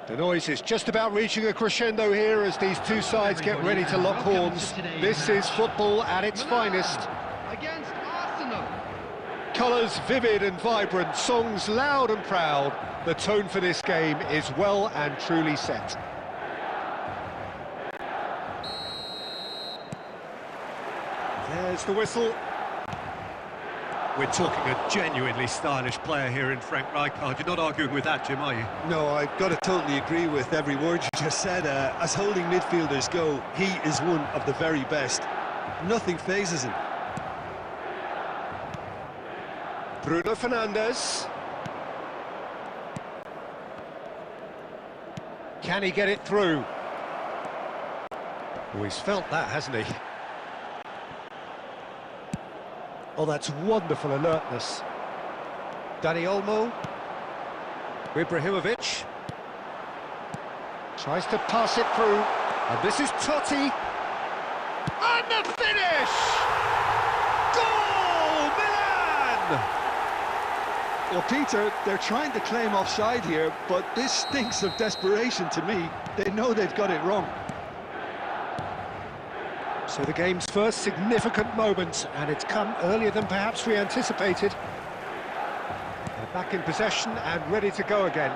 The noise is just about reaching a crescendo here as these two sides get ready to lock horns. This is football at its finest. Against Arsenal. Colours vivid and vibrant, songs loud and proud. The tone for this game is well and truly set. There's the whistle. We're talking a genuinely stylish player here in Frank Rijkaard. You're not arguing with that, Jim, are you? No, I've got to totally agree with every word you just said. As holding midfielders go, he is one of the very best. Nothing phases him. Bruno Fernandes. Can he get it through? Oh, he's felt that, hasn't he? Oh, that's wonderful alertness. Dani Olmo. Ibrahimovic. Tries to pass it through. And this is Totti. And the finish! Goal! Milan! Well, Peter, they're trying to claim offside here, but this stinks of desperation to me. They know they've got it wrong. So the game's first significant moment, and it's come earlier than perhaps we anticipated. They're back in possession and ready to go again.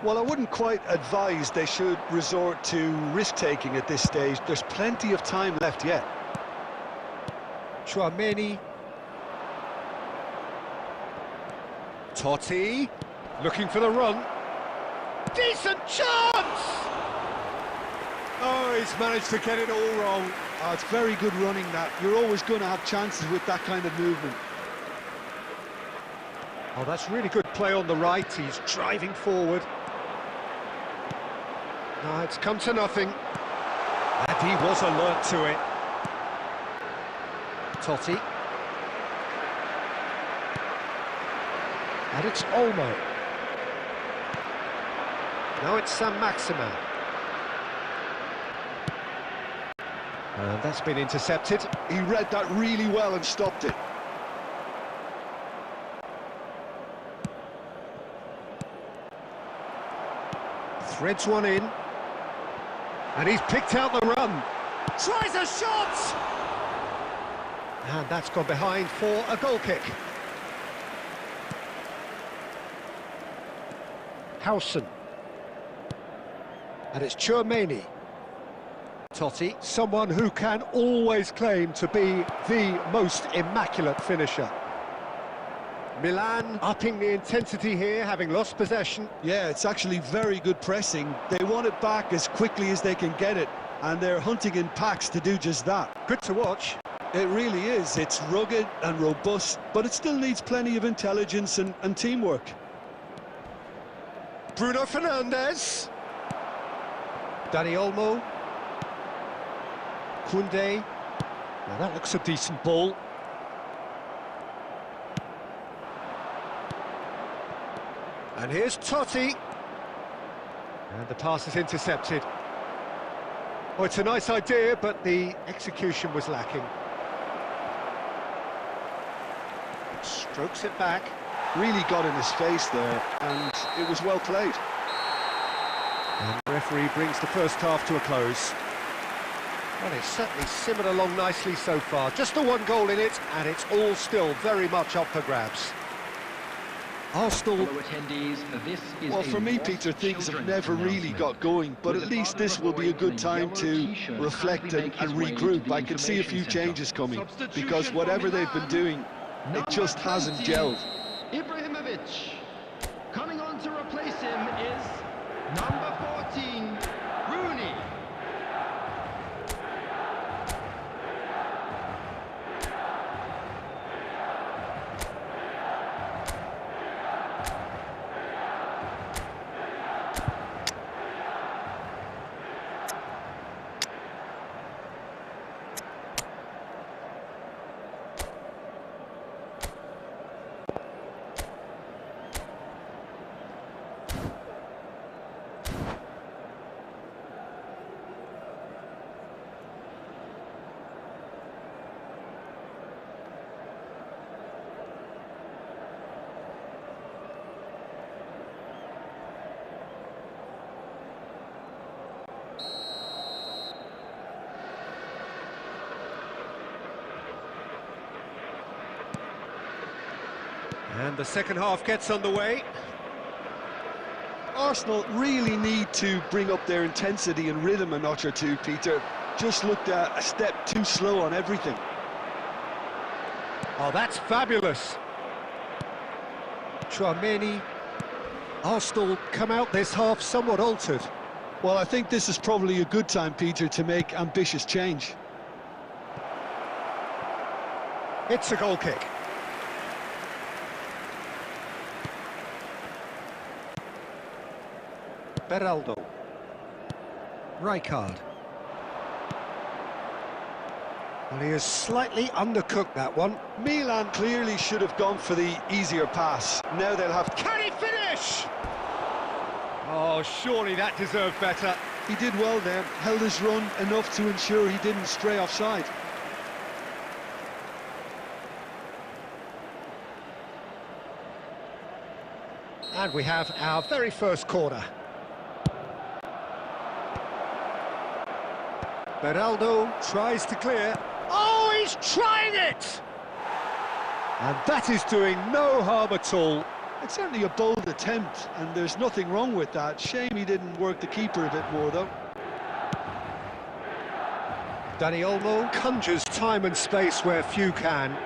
Well, I wouldn't quite advise they should resort to risk-taking at this stage. There's plenty of time left yet. Chouameni. Totti, looking for the run. Decent chance! Oh, he's managed to get it all wrong. Oh, it's very good running, that. You're always going to have chances with that kind of movement. Oh, that's really good play on the right. He's driving forward. No, it's come to nothing. And he was alert to it. Totti. And it's Olmo. Now it's Saint-Maximin. And that's been intercepted. He read that really well and stopped it. Threads one in. And he's picked out the run. Tries a shot! And that's gone behind for a goal kick. Howson. And it's Chouameni. Totti, someone who can always claim to be the most immaculate finisher. Milan upping the intensity here, having lost possession. Yeah, it's actually very good pressing. They want it back as quickly as they can get it, and they're hunting in packs to do just that. Good to watch. It really is. It's rugged and robust, but it still needs plenty of intelligence and teamwork. Bruno Fernandes. Dani Olmo. Koundé. Now that looks a decent ball. And here's Totti. And the pass is intercepted. Oh, it's a nice idea, but the execution was lacking. Strokes it back. Really got in his face there, and it was well played. And the referee brings the first half to a close. Well, it's certainly simmered along nicely so far. Just the one goal in it, and it's all still very much up for grabs. Arsenal... Well, for me, Peter, things have never really got going, but at least this will be a good time to reflect and regroup. I can see a few changes coming, because whatever they've been doing, it just hasn't gelled. Ibrahimovic. Coming on to replace him is number 14, Rooney. And the second half gets underway. Arsenal really need to bring up their intensity and rhythm a notch or two, Peter. Just looked a step too slow on everything. Oh, that's fabulous. Chouameni. Arsenal come out this half somewhat altered. Well, I think this is probably a good time, Peter, to make ambitious change. It's a goal kick. Beraldo. Rijkaard. Well, he has slightly undercooked that one. Milan clearly should have gone for the easier pass. Now they'll have... Can he finish? Oh, surely that deserved better. He did well there, held his run enough to ensure he didn't stray offside. And we have our very first corner. Beraldo tries to clear. Oh, he's trying it! And that is doing no harm at all. It's certainly a bold attempt, and there's nothing wrong with that. Shame he didn't work the keeper a bit more, though. Dani Olmo conjures time and space where few can.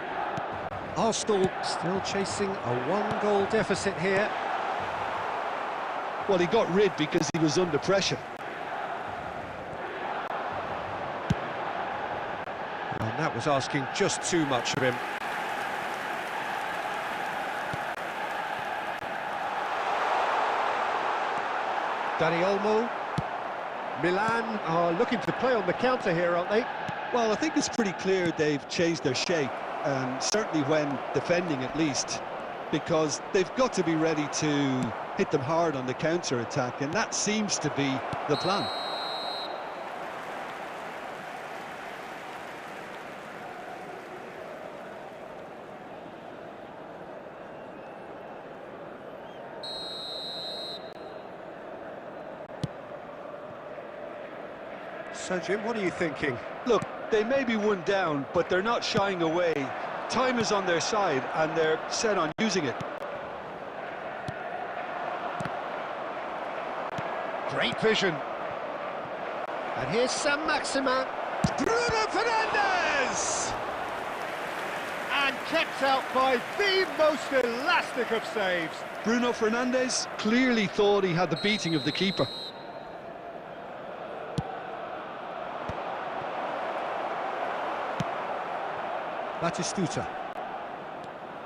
Arsenal still chasing a one-goal deficit here. Well, he got rid because he was under pressure. And that was asking just too much of him. Dani Olmo. Milan are looking to play on the counter here, aren't they? Well, I think it's pretty clear they've changed their shape, certainly when defending at least, because they've got to be ready to hit them hard on the counter-attack, and that seems to be the plan. So, Jim, what are you thinking? Look, they may be one down, but they're not shying away. Time is on their side, and they're set on using it. Great vision. And here's Sam Maximin. Bruno Fernandes! And kept out by the most elastic of saves. Bruno Fernandes clearly thought he had the beating of the keeper. Batistuta.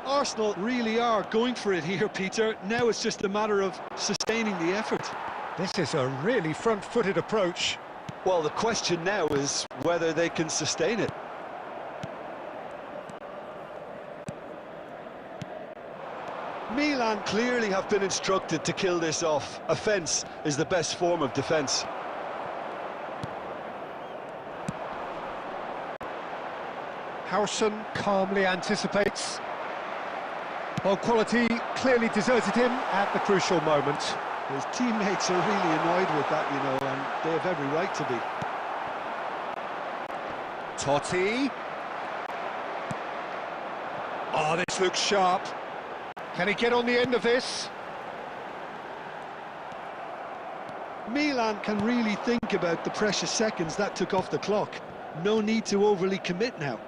Arsenal really are going for it here, Peter. Now it's just a matter of sustaining the effort. This is a really front-footed approach. Well, the question now is whether they can sustain it. Milan clearly have been instructed to kill this off. Offence is the best form of defence. Howson calmly anticipates. Well, quality clearly deserted him at the crucial moment. His teammates are really annoyed with that, you know, and they have every right to be. Totti. Oh, this looks sharp. Can he get on the end of this? Milan can really think about the precious seconds that took off the clock. No need to overly commit now.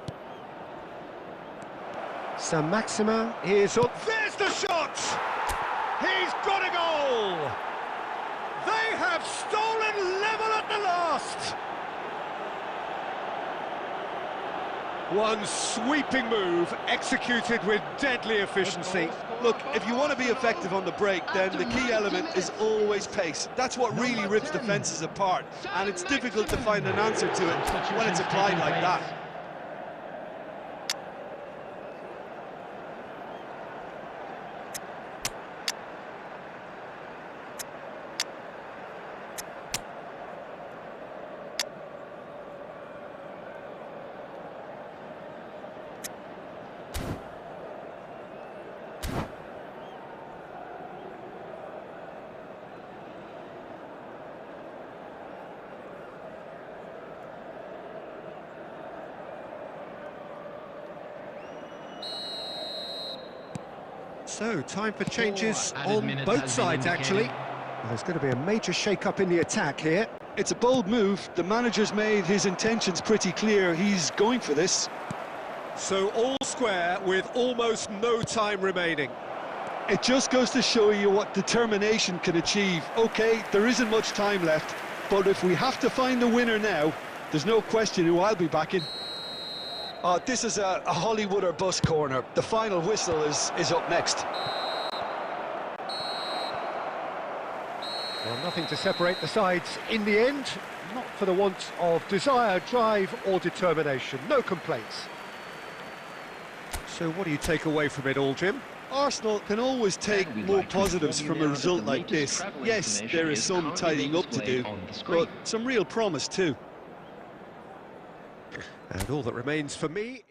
Sam Maximin is up. There's the shot! He's got a goal! They have stolen level at the last! One sweeping move executed with deadly efficiency. Look, if you want to be effective on the break, then the key element is always pace. That's what really rips defences apart, and it's difficult to find an answer to it when it's applied like that. So, time for changes Added on minutes both has sides, been actually. indicated. Well, there's going to be a major shake-up in the attack here. It's a bold move. The manager's made his intentions pretty clear. He's going for this. So, all square with almost no time remaining. It just goes to show you what determination can achieve. OK, there isn't much time left, but if we have to find the winner now, there's no question who I'll be backing. This is a Hollywood or bust corner. The final whistle is up next. Well, nothing to separate the sides in the end. Not for the want of desire, drive or determination. No complaints. So, what do you take away from it all, Jim? Arsenal can always take more positives from a result like this. Yes, there is some tidying up to do, but some real promise too. And all that remains for me...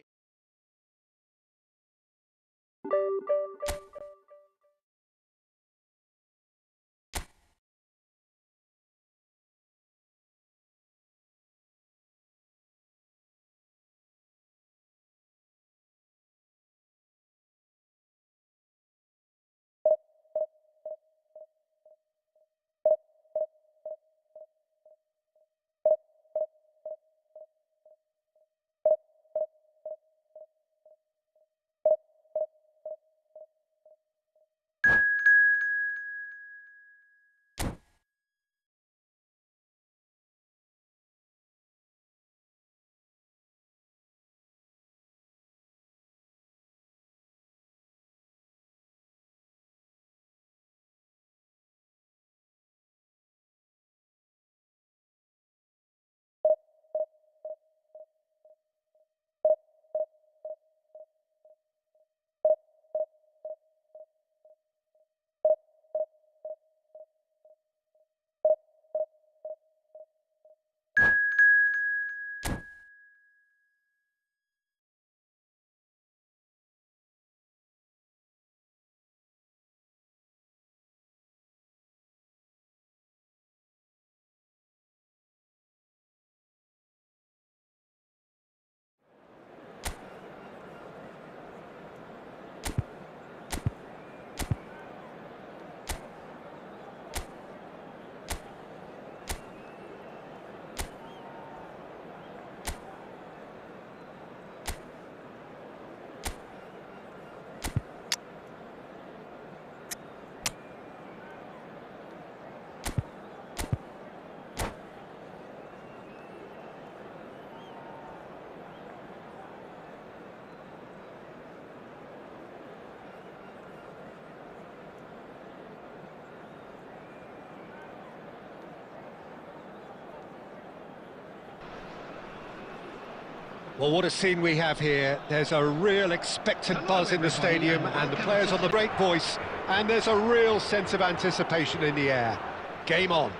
Well, what a scene we have here. There's a real expectant buzz in the stadium and the players on the great voice, and there's a real sense of anticipation in the air. Game on.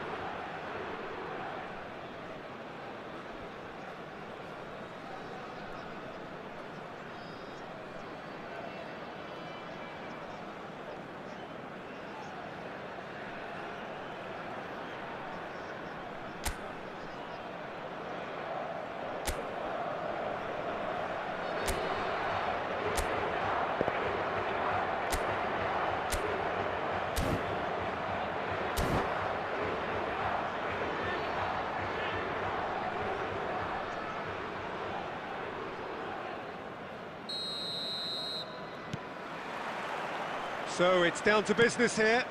So it's down to business here.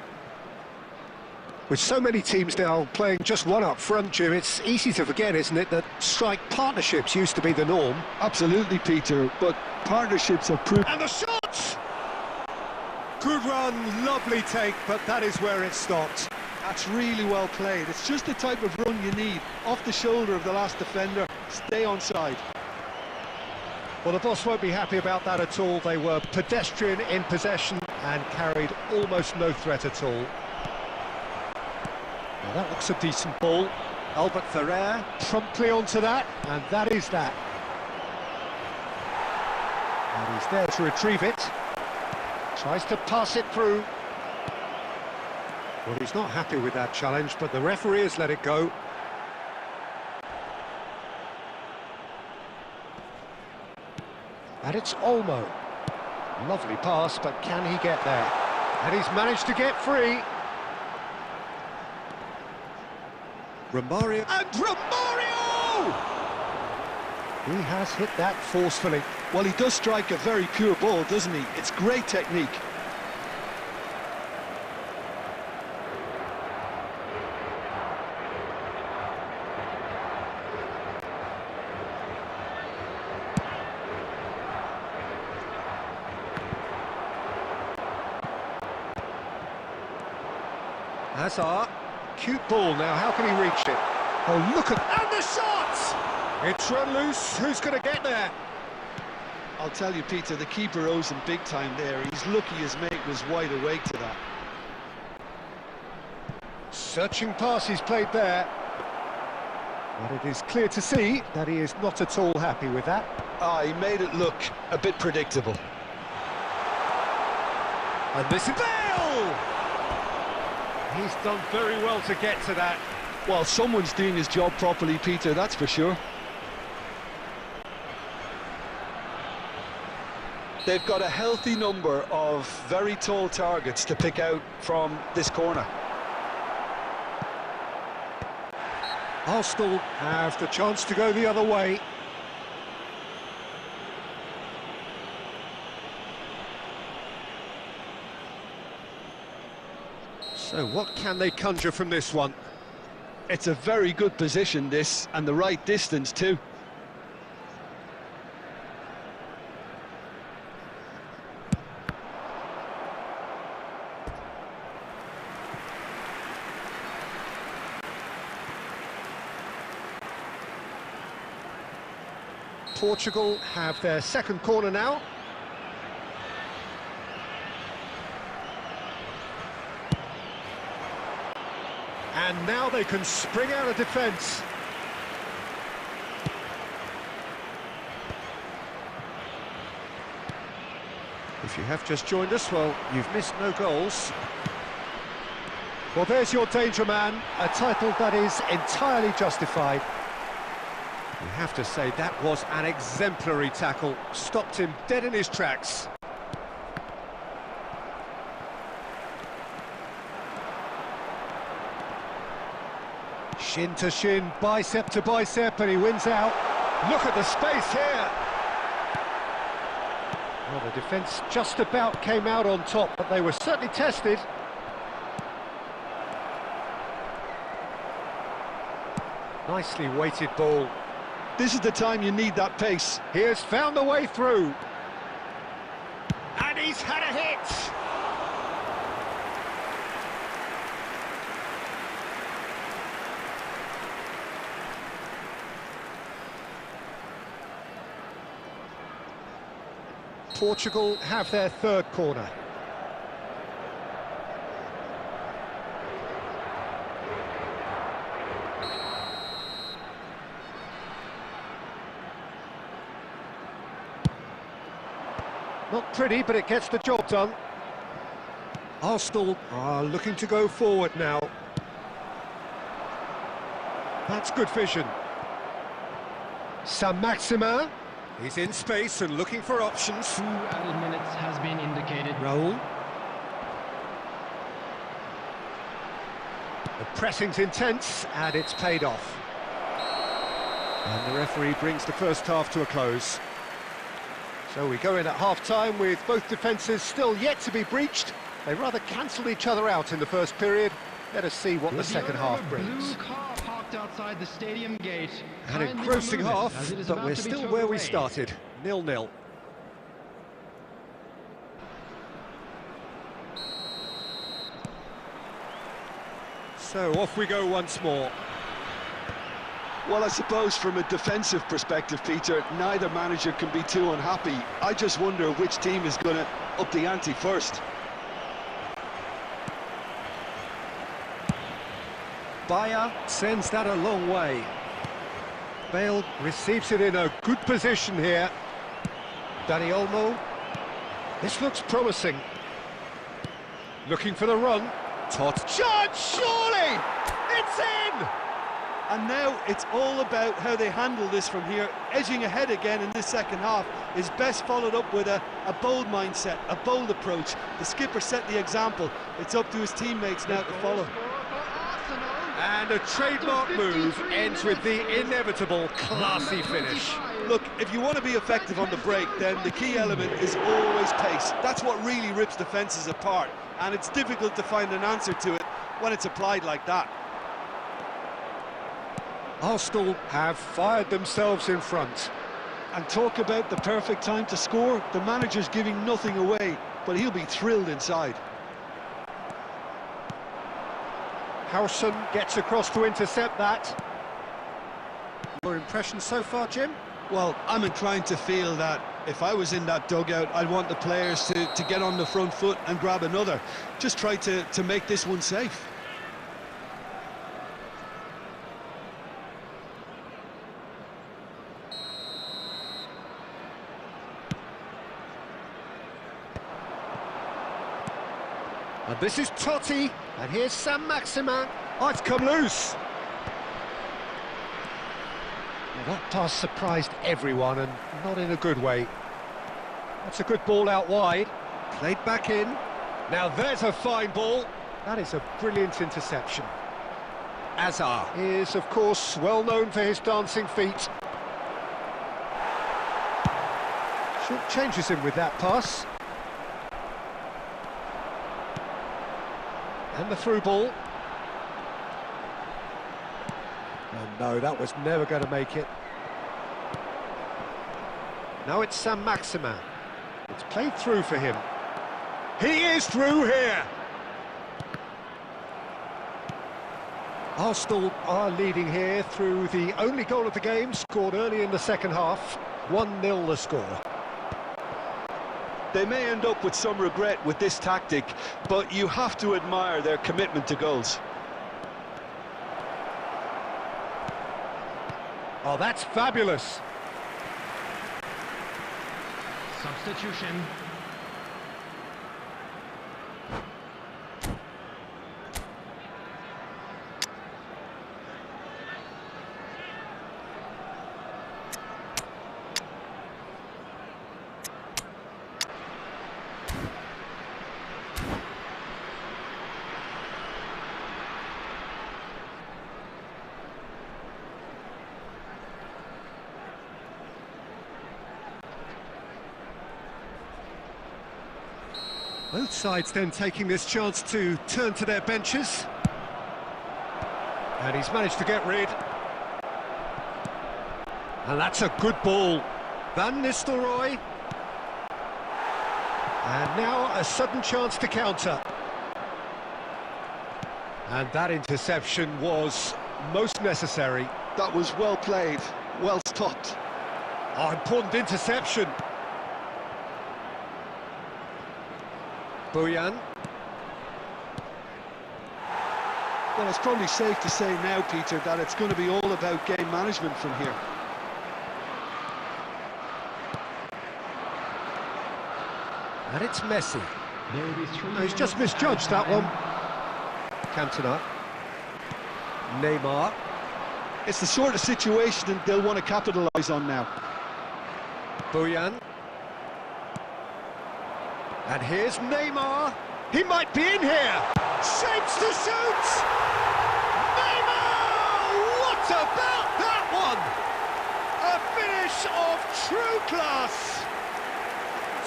With so many teams now playing just one up front, Jim, it's easy to forget, isn't it, that strike partnerships used to be the norm. Absolutely, Peter, but partnerships have proved... And the shot! Good run, lovely take, but that is where it stopped. That's really well played. It's just the type of run you need. Off the shoulder of the last defender, stay onside. Well, the boss won't be happy about that at all. They were pedestrian in possession and carried almost no threat at all. Well, that looks a decent ball. Albert Ferrer promptly onto that, and that is that. And he's there to retrieve it. Tries to pass it through. Well, he's not happy with that challenge, but the referee has let it go. And it's Olmo. Lovely pass, but can he get there? And he's managed to get free. Romario. And Romario! He has hit that forcefully. Well, he does strike a very pure ball, doesn't he? It's great technique. Hazard, cute ball now, how can he reach it? Oh, look at... And the shot! It's run loose, who's going to get there? I'll tell you, Peter, the keeper owes him big time there. He's lucky his mate was wide awake to that. Searching pass he's played there. But it is clear to see that he is not at all happy with that. Ah, he made it look a bit predictable. And this is Bale! He's done very well to get to that. Well, someone's doing his job properly, Peter, that's for sure. They've got a healthy number of very tall targets to pick out from this corner. Arsenal have the chance to go the other way. So what can they conjure from this one? It's a very good position, this, and the right distance too. Portugal have their second corner now. And now they can spring out of defence. If you have just joined us, well, you've missed no goals. Well, there's your danger man, a title that is entirely justified. You have to say that was an exemplary tackle, stopped him dead in his tracks. Shin to shin, bicep to bicep, and he wins out. Look at the space here. Well, the defence just about came out on top, but they were certainly tested. Nicely weighted ball. This is the time you need that pace. He has found the way through. And he's had a hit. Portugal have their third corner. Not pretty, but it gets the job done. Arsenal are looking to go forward now. That's good vision. Saint-Maximin. He's in space and looking for options. 2 added minutes has been indicated. Raul. The pressing's intense, and it's paid off. And the referee brings the first half to a close. So we go in at half-time with both defences still yet to be breached. They rather cancelled each other out in the first period. Let us see what the second half brings. Blue car parked outside the stadium gate. An engrossing half, but we're still where we started, 0-0. So off we go once more. Well, I suppose from a defensive perspective, Peter, neither manager can be too unhappy. I just wonder which team is going to up the ante first. Bayer sends that a long way. Bale receives it in a good position here. Dani Olmo. This looks promising. Looking for the run. Tot. Shot, surely! It's in! And now it's all about how they handle this from here. Edging ahead again in this second half is best followed up with a bold mindset, a bold approach. The skipper set the example. It's up to his teammates now to follow. And a trademark move ends with the inevitable classy finish. Look, if you want to be effective on the break, then the key element is always pace. That's what really rips defences apart, and it's difficult to find an answer to it when it's applied like that. Arsenal have fired themselves in front. And talk about the perfect time to score. The manager's giving nothing away, but he'll be thrilled inside. Howson gets across to intercept that. Your impression so far, Jim? Well, I'm inclined to feel that if I was in that dugout, I'd want the players to get on the front foot and grab another. Just try to make this one safe. And this is Totti, and here's Saint-Maximin. Oh, it's come loose. Well, that pass surprised everyone, and not in a good way. That's a good ball out wide. Played back in. Now there's a fine ball. That is a brilliant interception. Azar is, of course, well known for his dancing feet. Short changes him with that pass. And the through ball. Oh no, that was never going to make it. Now it's Saint-Maximin. It's played through for him. He is through here! Arsenal are leading here through the only goal of the game, scored early in the second half. 1-0 the score. They may end up with some regret with this tactic, but you have to admire their commitment to goals. Oh, that's fabulous. Substitution. Both sides then taking this chance to turn to their benches. And he's managed to get rid. And that's a good ball. Van Nistelrooy. And now a sudden chance to counter. And that interception was most necessary. That was well played, well stopped. Oh, important interception. Bojan. Well, it's probably safe to say now, Peter, that it's going to be all about game management from here. And it's Messi. There will be 3 No, he's just minutes misjudged that added one. time. Cantona. Neymar. It's the sort of situation they'll want to capitalise on now. Bojan. And here's Neymar. He might be in here. Shapes to shoot. Neymar! What about that one? A finish of true class.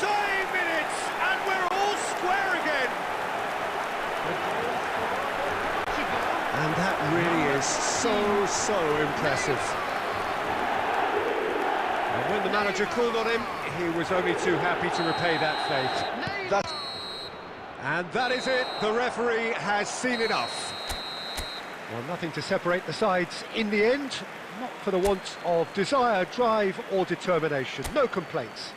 9 minutes and we're all square again. And that really is so impressive. And when the manager called on him, he was only too happy to repay that faith. And that is it. The referee has seen enough. Well, nothing to separate the sides in the end. Not for the want of desire, drive or determination. No complaints.